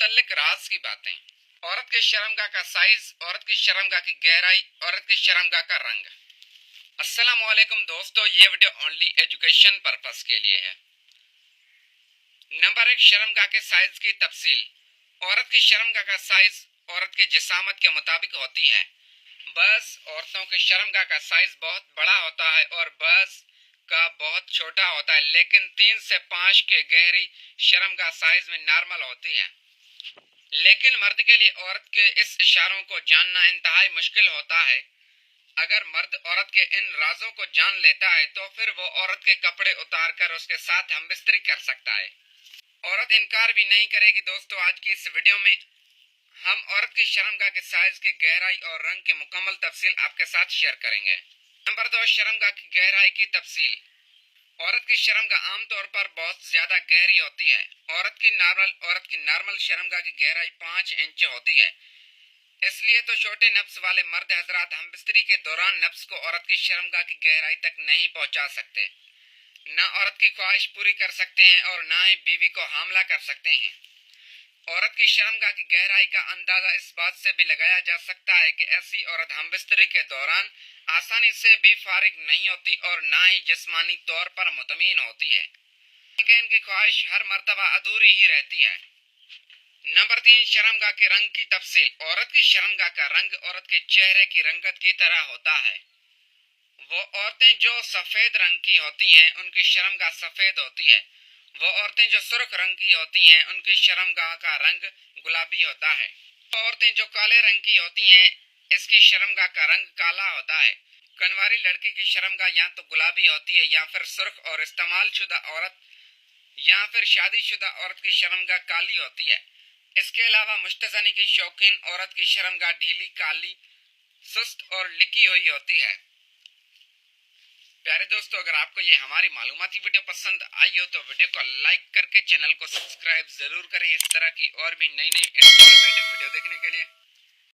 متعلق راز کی باتیں، عورت کے شرمگاہ کا سائز، عورت کی شرمگاہ کی گہرائی، عورت کی شرمگاہ کا رنگ۔ السلام علیکم دوستو، یہ ویڈیو اونلی ایجوکیشن پرپس کے لیے ہے۔ نمبر 1، شرمگاہ کے سائز کی تفصیل۔ عورت کی شرمگاہ کا سائز عورت کے جسامت کے مطابق ہوتی ہے۔ بعض عورتوں کے شرمگاہ کا سائز بہت بڑا ہوتا ہے اور بعض کا بہت چھوٹا ہوتا ہے، لیکن 3 سے 5 کے گہری شرمگاہ سائز میں نارمل ہوتی ہے۔ لیکن مرد کے لیے عورت کے اس اشاروں کو جاننا انتہائی مشکل ہوتا ہے۔ اگر مرد عورت کے ان رازوں کو جان لیتا ہے تو پھر وہ عورت کے کپڑے اتار کر اس کے ساتھ ہم بستری کر سکتا ہے۔ عورت انکار بھی نہیں کرے گی۔ دوستو، آج کی اس ویڈیو میں ہم عورت کی شرمگاہ کے سائز کی گہرائی اور رنگ کی مکمل تفصیل آپ کے ساتھ شیئر کریں گے۔ نمبر 2، شرمگاہ کی گہرائی کی تفصیل۔ عورت کی شرمگاہ عام طور پر بہت زیادہ گہری ہوتی ہے۔ عورت کی نارمل شرمگاہ کی گہرائی 5 انچ ہوتی ہے۔ اس لیے تو چھوٹے نفس والے مرد حضرات ہم بستری کے دوران نفس کو عورت کی شرمگاہ کی گہرائی تک نہیں پہنچا سکتے، نہ عورت کی خواہش پوری کر سکتے ہیں اور نہ ہی بیوی کو حاملہ کر سکتے ہیں۔ عورت کی شرمگاہ کی گہرائی کا اندازہ اس بات سے بھی لگایا جا سکتا ہے کہ ایسی عورت ہم بستری کے دوران آسانی سے بھی فارغ نہیں ہوتی اور نہ ہی جسمانی طور پر مطمئن ہوتی ہے، لیکن ان کی خواہش ہر مرتبہ ادھوری ہی رہتی ہے۔ نمبر 3، شرمگاہ کے رنگ کی تفصیل۔ عورت کی شرمگاہ کا رنگ عورت کے چہرے کی رنگت کی طرح ہوتا ہے۔ وہ عورتیں جو سفید رنگ کی ہوتی ہیں ان کی شرمگاہ سفید ہوتی ہے۔ وہ عورتیں جو سرخ رنگ کی ہوتی ہیں ان کی شرمگاہ کا رنگ گلابی ہوتا ہے۔ وہ عورتیں جو کالے رنگ کی ہوتی ہیں اس کی شرمگاہ کا رنگ کالا ہوتا ہے۔ کنواری لڑکی کی شرمگاہ یا تو گلابی ہوتی ہے یا پھر سرخ، اور استعمال شدہ عورت یا پھر شادی شدہ عورت کی شرمگاہ کالی ہوتی ہے۔ اس کے علاوہ مشتزنی کی شوقین عورت کی شرمگاہ ڈھیلی، کالی، سست اور لکی ہوئی ہوتی ہے۔ پیارے دوستو، اگر آپ کو یہ ہماری معلوماتی ویڈیو پسند آئی ہو تو ویڈیو کو لائک کر کے چینل کو سبسکرائب ضرور کریں، اس طرح کی اور بھی نئی انفارمیٹو ویڈیو دیکھنے کے لیے۔